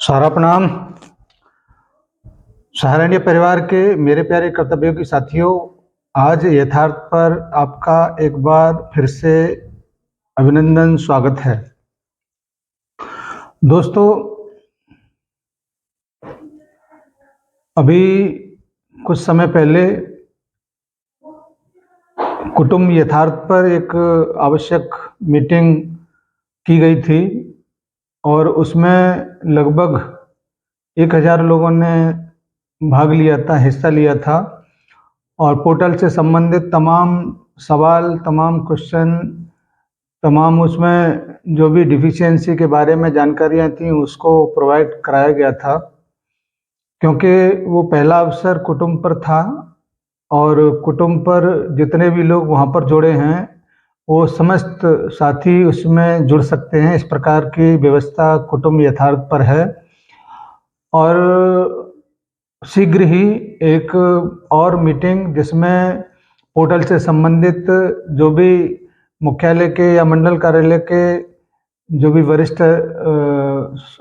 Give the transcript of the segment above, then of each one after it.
सारा प्रणाम। सहारनपुर परिवार के मेरे प्यारे कर्तव्यों की साथियों, आज यथार्थ पर आपका एक बार फिर से अभिनंदन, स्वागत है। दोस्तों, अभी कुछ समय पहले कुटुंब यथार्थ पर एक आवश्यक मीटिंग की गई थी और उसमें लगभग 1000 लोगों ने भाग लिया था, हिस्सा लिया था और पोर्टल से संबंधित तमाम सवाल, तमाम क्वेश्चन, तमाम उसमें जो भी डिफिशियंसी के बारे में जानकारियां थी उसको प्रोवाइड कराया गया था। क्योंकि वो पहला अवसर कुटुंब पर था और कुटुंब पर जितने भी लोग वहाँ पर जुड़े हैं वो समस्त साथी उसमें जुड़ सकते हैं। इस प्रकार की व्यवस्था कुटुंब यथार्थ पर है और शीघ्र ही एक और मीटिंग जिसमें पोर्टल से संबंधित जो भी मुख्यालय के या मंडल कार्यालय के जो भी वरिष्ठ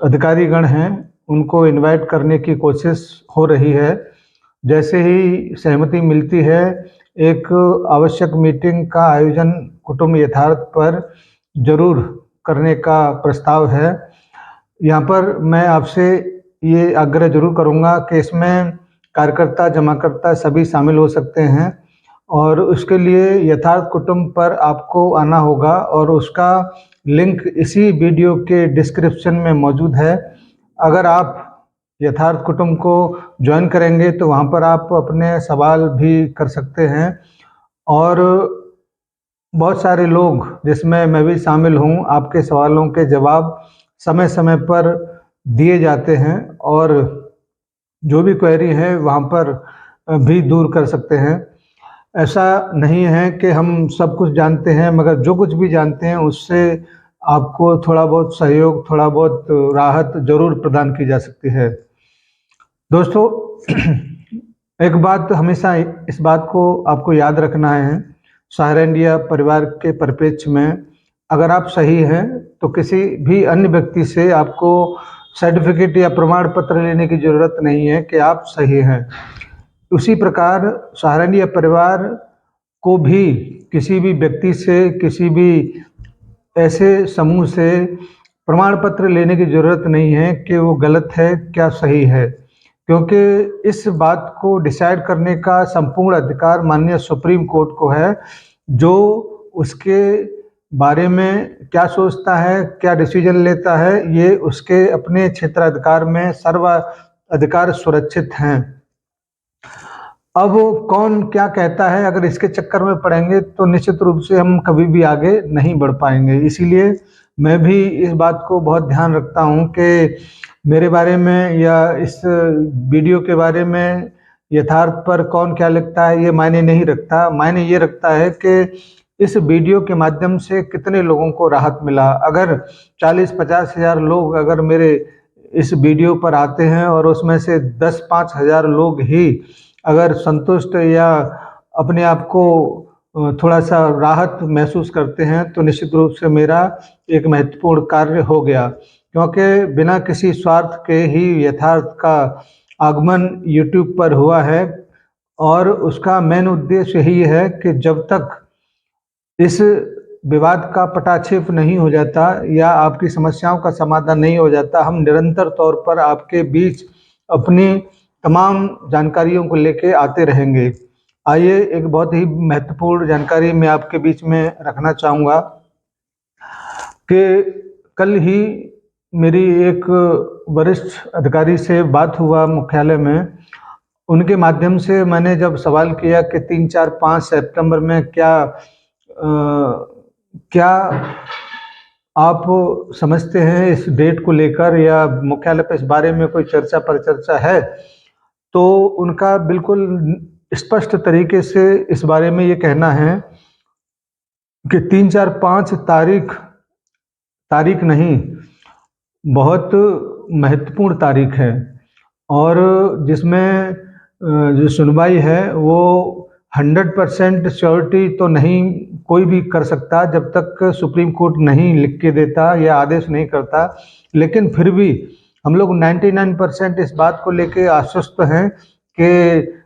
अधिकारीगण हैं उनको इनवाइट करने की कोशिश हो रही है। जैसे ही सहमति मिलती है, एक आवश्यक मीटिंग का आयोजन कुटुंब यथार्थ पर जरूर करने का प्रस्ताव है। यहाँ पर मैं आपसे ये आग्रह जरूर करूँगा कि इसमें कार्यकर्ता, जमाकर्ता सभी शामिल हो सकते हैं और उसके लिए यथार्थ कुटुंब पर आपको आना होगा और उसका लिंक इसी वीडियो के डिस्क्रिप्शन में मौजूद है। अगर आप यथार्थ कुटुंब को ज्वाइन करेंगे तो वहाँ पर आप अपने सवाल भी कर सकते हैं और बहुत सारे लोग, जिसमें मैं भी शामिल हूँ, आपके सवालों के जवाब समय समय पर दिए जाते हैं और जो भी क्वेरी है वहाँ पर भी दूर कर सकते हैं। ऐसा नहीं है कि हम सब कुछ जानते हैं, मगर जो कुछ भी जानते हैं उससे आपको थोड़ा बहुत सहयोग, थोड़ा बहुत राहत जरूर प्रदान की जा सकती है। दोस्तों, एक बात हमेशा इस बात को आपको याद रखना है, सहारनपुर परिवार के परिप्रेक्ष्य में अगर आप सही हैं तो किसी भी अन्य व्यक्ति से आपको सर्टिफिकेट या प्रमाण पत्र लेने की जरूरत नहीं है कि आप सही हैं। उसी प्रकार सहारनपुर परिवार को भी किसी भी व्यक्ति से, किसी भी ऐसे समूह से प्रमाण पत्र लेने की जरूरत नहीं है कि वो गलत है क्या सही है, क्योंकि इस बात को डिसाइड करने का संपूर्ण अधिकार माननीय सुप्रीम कोर्ट को है, जो उसके बारे में क्या सोचता है, क्या डिसीजन लेता है, ये उसके अपने क्षेत्राधिकार में सर्व अधिकार सुरक्षित हैं। अब कौन क्या कहता है, अगर इसके चक्कर में पड़ेंगे तो निश्चित रूप से हम कभी भी आगे नहीं बढ़ पाएंगे। इसीलिए मैं भी इस बात को बहुत ध्यान रखता हूँ कि मेरे बारे में या इस वीडियो के बारे में यथार्थ पर कौन क्या लिखता है ये मायने नहीं रखता। मायने ये रखता है कि इस वीडियो के माध्यम से कितने लोगों को राहत मिला। अगर 40-50 हज़ार लोग अगर मेरे इस वीडियो पर आते हैं और उसमें से 10-5 हज़ार लोग ही अगर संतुष्ट या अपने आप को थोड़ा सा राहत महसूस करते हैं तो निश्चित रूप से मेरा एक महत्वपूर्ण कार्य हो गया, क्योंकि बिना किसी स्वार्थ के ही यथार्थ का आगमन YouTube पर हुआ है और उसका मेन उद्देश्य यही है कि जब तक इस विवाद का पटाक्षेप नहीं हो जाता या आपकी समस्याओं का समाधान नहीं हो जाता, हम निरंतर तौर पर आपके बीच अपनी तमाम जानकारियों को लेके आते रहेंगे। आइए, एक बहुत ही महत्वपूर्ण जानकारी मैं आपके बीच में रखना चाहूँगा कि कल ही मेरी एक वरिष्ठ अधिकारी से बात हुआ मुख्यालय में। उनके माध्यम से मैंने जब सवाल किया कि 3, 4, 5 सितंबर में क्या आप समझते हैं इस डेट को लेकर या मुख्यालय पर इस बारे में कोई चर्चा परिचर्चा है, तो उनका बिल्कुल स्पष्ट तरीके से इस बारे में ये कहना है कि 3, 4, 5 तारीख नहीं, बहुत महत्वपूर्ण तारीख है और जिसमें जो सुनवाई है वो 100% श्योरिटी तो नहीं कोई भी कर सकता जब तक सुप्रीम कोर्ट नहीं लिख के देता या आदेश नहीं करता, लेकिन फिर भी हम लोग 99% इस बात को लेके आश्वस्त हैं कि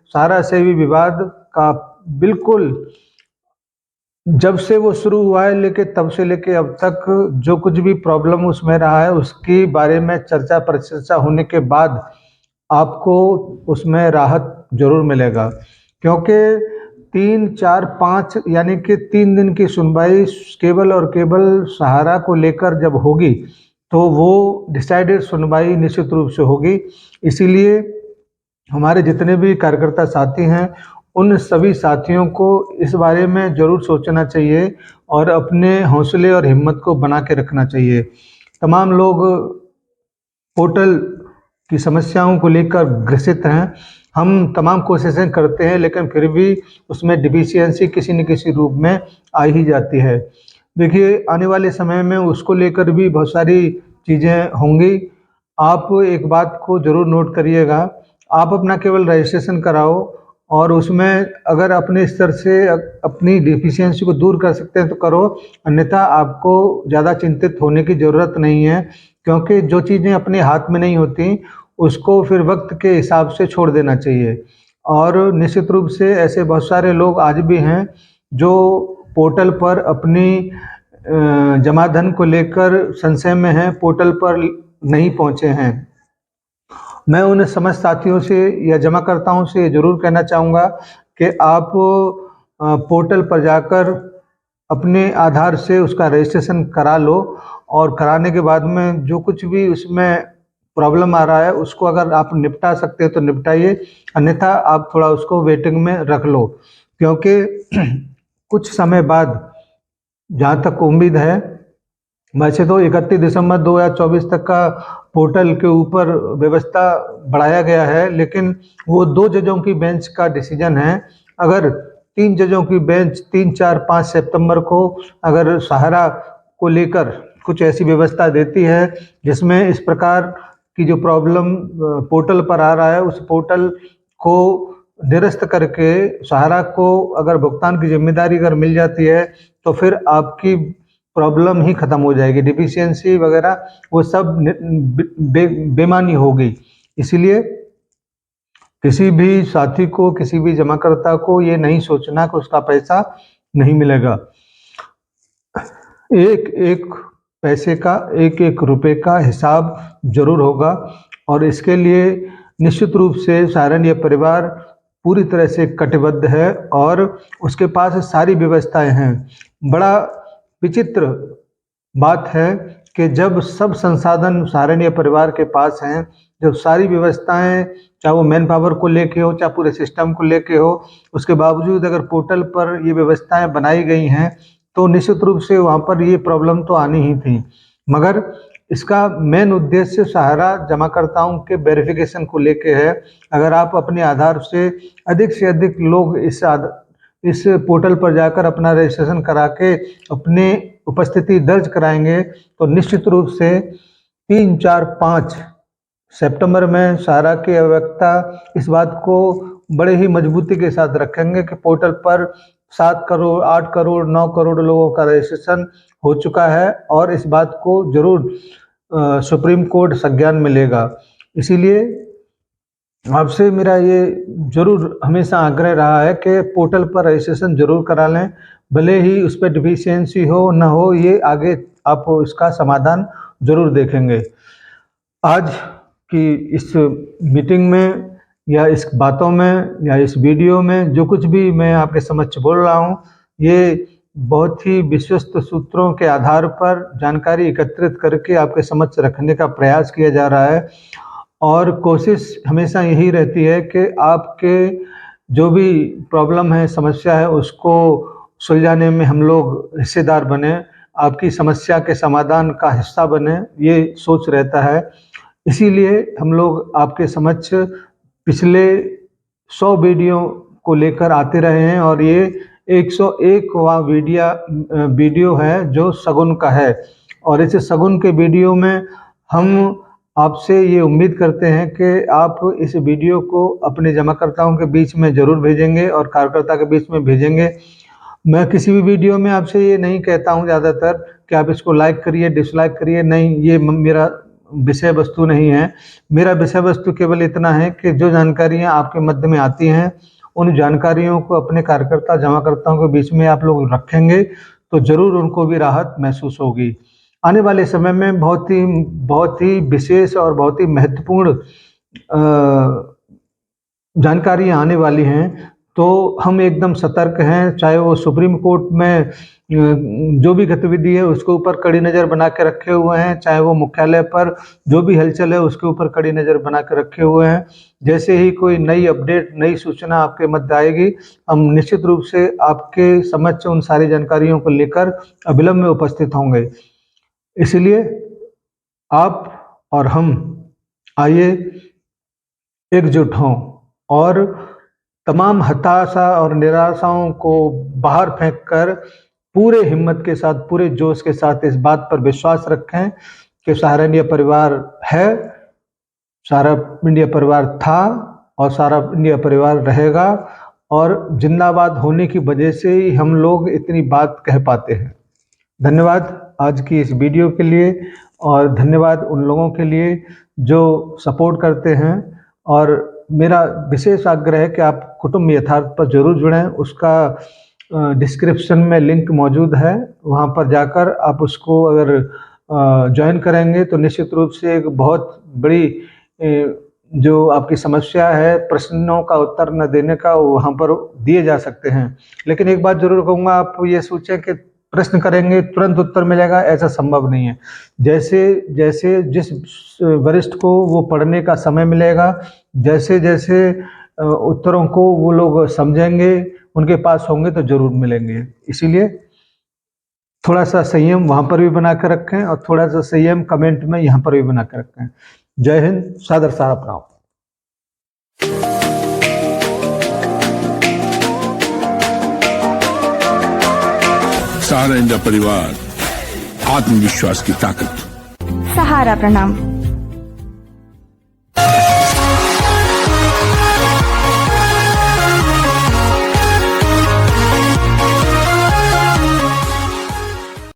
सहारा सेवी विवाद का बिल्कुल जब से वो शुरू हुआ है लेके तब से लेके अब तक जो कुछ भी प्रॉब्लम उसमें रहा है उसके बारे में चर्चा परिचर्चा होने के बाद आपको उसमें राहत जरूर मिलेगा, क्योंकि 3, 4, 5 यानी कि 3 दिन की सुनवाई केवल और केवल सहारा को लेकर जब होगी तो वो डिसाइडेड सुनवाई निश्चित रूप से होगी। इसीलिए हमारे जितने भी कार्यकर्ता साथी हैं उन सभी साथियों को इस बारे में ज़रूर सोचना चाहिए और अपने हौसले और हिम्मत को बना के रखना चाहिए। तमाम लोग पोर्टल की समस्याओं को लेकर ग्रसित हैं। हम तमाम कोशिशें करते हैं लेकिन फिर भी उसमें डिफिशियंसी किसी न किसी रूप में आ ही जाती है। देखिए, आने वाले समय में उसको लेकर भी बहुत सारी चीज़ें होंगी। आप एक बात को ज़रूर नोट करिएगा, आप अपना केवल रजिस्ट्रेशन कराओ और उसमें अगर अपने स्तर से अपनी डिफिशियंसी को दूर कर सकते हैं तो करो, अन्यथा आपको ज़्यादा चिंतित होने की ज़रूरत नहीं है, क्योंकि जो चीज़ें अपने हाथ में नहीं होती उसको फिर वक्त के हिसाब से छोड़ देना चाहिए। और निश्चित रूप से ऐसे बहुत सारे लोग आज भी हैं जो पोर्टल पर अपनी जमा धन को लेकर संशय में हैं, पोर्टल पर नहीं पहुंचे हैं। मैं उन समस्त साथियों से या जमाकर्ताओं से ये ज़रूर कहना चाहूँगा कि आप पोर्टल पर जाकर अपने आधार से उसका रजिस्ट्रेशन करा लो और कराने के बाद में जो कुछ भी उसमें प्रॉब्लम आ रहा है उसको अगर आप निपटा सकते हैं तो निपटाइए, अन्यथा आप थोड़ा उसको वेटिंग में रख लो, क्योंकि कुछ समय बाद, जहाँ तक उम्मीद है, वैसे तो 31 दिसंबर 2024 तक का पोर्टल के ऊपर व्यवस्था बढ़ाया गया है, लेकिन वो 2 जजों की बेंच का डिसीजन है। अगर 3 जजों की बेंच 3, 4, 5 सितंबर को अगर सहारा को लेकर कुछ ऐसी व्यवस्था देती है जिसमें इस प्रकार की जो प्रॉब्लम पोर्टल पर आ रहा है उस पोर्टल को निरस्त करके सहारा को अगर भुगतान की जिम्मेदारी अगर मिल जाती है तो फिर आपकी प्रॉब्लम ही खत्म हो जाएगी, डिफिशियंसी वगैरह वो सब बेमानी हो गई। इसीलिए किसी भी साथी को, किसी भी जमाकर्ता को ये नहीं सोचना कि उसका पैसा नहीं मिलेगा। एक एक पैसे का, एक एक रुपए का हिसाब जरूर होगा और इसके लिए निश्चित रूप से सहारनीय परिवार पूरी तरह से कटिबद्ध है और उसके पास सारी व्यवस्थाएं हैं। बड़ा विचित्र बात है कि जब सब संसाधन सहारनीय परिवार के पास हैं, जब सारी व्यवस्थाएं, चाहे वो मैन पावर को लेके हो चाहे पूरे सिस्टम को लेके हो, उसके बावजूद अगर पोर्टल पर ये व्यवस्थाएं बनाई गई हैं तो निश्चित रूप से वहाँ पर ये प्रॉब्लम तो आनी ही थी। मगर इसका मेन उद्देश्य सहारा जमाकर्ताओं के वेरिफिकेशन को लेके है। अगर आप अपने आधार से अधिक लोग इस पोर्टल पर जाकर अपना रजिस्ट्रेशन करा के अपनी उपस्थिति दर्ज कराएंगे तो निश्चित रूप से 3, 4, 5 सितंबर में सहारा के अभिवक्ता इस बात को बड़े ही मजबूती के साथ रखेंगे कि पोर्टल पर 7 करोड़, 8 करोड़, 9 करोड़ लोगों का रजिस्ट्रेशन हो चुका है और इस बात को जरूर सुप्रीम कोर्ट संज्ञान में लेगा। इसीलिए आपसे मेरा ये जरूर हमेशा आग्रह रहा है कि पोर्टल पर रजिस्ट्रेशन जरूर करा लें, भले ही उस पर डिफिशियंसी हो न हो, ये आगे आप इसका समाधान जरूर देखेंगे। आज की इस मीटिंग में या इस बातों में या इस वीडियो में जो कुछ भी मैं आपके समक्ष बोल रहा हूँ, ये बहुत ही विश्वस्त सूत्रों के आधार पर जानकारी एकत्रित करके आपके समक्ष रखने का प्रयास किया जा रहा है और कोशिश हमेशा यही रहती है कि आपके जो भी प्रॉब्लम है, समस्या है, उसको सुलझाने में हम लोग हिस्सेदार बने, आपकी समस्या के समाधान का हिस्सा बने, ये सोच रहता है। इसीलिए हम लोग आपके समक्ष पिछले 100 वीडियो को लेकर आते रहे हैं और ये 101वां वीडियो है जो शगुन का है और इस शगुन के वीडियो में हम आपसे ये उम्मीद करते हैं कि आप इस वीडियो को अपने जमाकर्ताओं के बीच में ज़रूर भेजेंगे और कार्यकर्ता के बीच में भेजेंगे। मैं किसी भी वीडियो में आपसे ये नहीं कहता हूँ ज़्यादातर कि आप इसको लाइक करिए, डिसलाइक करिए, नहीं, ये मेरा विषय वस्तु नहीं है। मेरा विषय वस्तु केवल इतना है कि जो जानकारियाँ आपके मध्य में आती हैं, उन जानकारियों को अपने कार्यकर्ता जमाकर्ताओं के बीच में आप लोग रखेंगे तो ज़रूर उनको भी राहत महसूस होगी। आने वाले समय में बहुत ही विशेष और बहुत ही महत्वपूर्ण जानकारियाँ आने वाली हैं, तो हम एकदम सतर्क हैं। चाहे वो सुप्रीम कोर्ट में जो भी गतिविधि है उसके ऊपर कड़ी नज़र बना के रखे हुए हैं, चाहे वो मुख्यालय पर जो भी हलचल है उसके ऊपर कड़ी नज़र बना के रखे हुए हैं। जैसे ही कोई नई अपडेट, नई सूचना आपके मध्य आएगी, हम निश्चित रूप से आपके समक्ष उन सारी जानकारियों को लेकर अविलंब में उपस्थित होंगे। इसलिए आप और हम आइए एकजुट हों और तमाम हताशा और निराशाओं को बाहर फेंककर पूरे हिम्मत के साथ, पूरे जोश के साथ इस बात पर विश्वास रखें कि सहारा इंडिया परिवार है, सहारा इंडिया परिवार था और सहारा इंडिया परिवार रहेगा, और जिंदाबाद होने की वजह से ही हम लोग इतनी बात कह पाते हैं। धन्यवाद आज की इस वीडियो के लिए, और धन्यवाद उन लोगों के लिए जो सपोर्ट करते हैं। और मेरा विशेष आग्रह है कि आप कुटुंब यथार्थ पर जरूर जुड़ें। उसका डिस्क्रिप्शन में लिंक मौजूद है, वहाँ पर जाकर आप उसको अगर ज्वाइन करेंगे तो निश्चित रूप से एक बहुत बड़ी जो आपकी समस्या है, प्रश्नों का उत्तर न देने का, वहाँ पर दिए जा सकते हैं। लेकिन एक बात जरूर कहूँगा, आप ये सोचें कि प्रश्न करेंगे तुरंत उत्तर मिलेगा, ऐसा संभव नहीं है। जैसे जैसे जिस वरिष्ठ को वो पढ़ने का समय मिलेगा, जैसे जैसे उत्तरों को वो लोग समझेंगे, उनके पास होंगे तो जरूर मिलेंगे। इसीलिए थोड़ा सा संयम वहाँ पर भी बना कर रखें और थोड़ा सा संयम कमेंट में यहाँ पर भी बना कर रखें। जय हिंद, सादर सारा प्रणाम। सहारा इंडिया परिवार, आत्मविश्वास की ताकत। सहारा प्रणाम।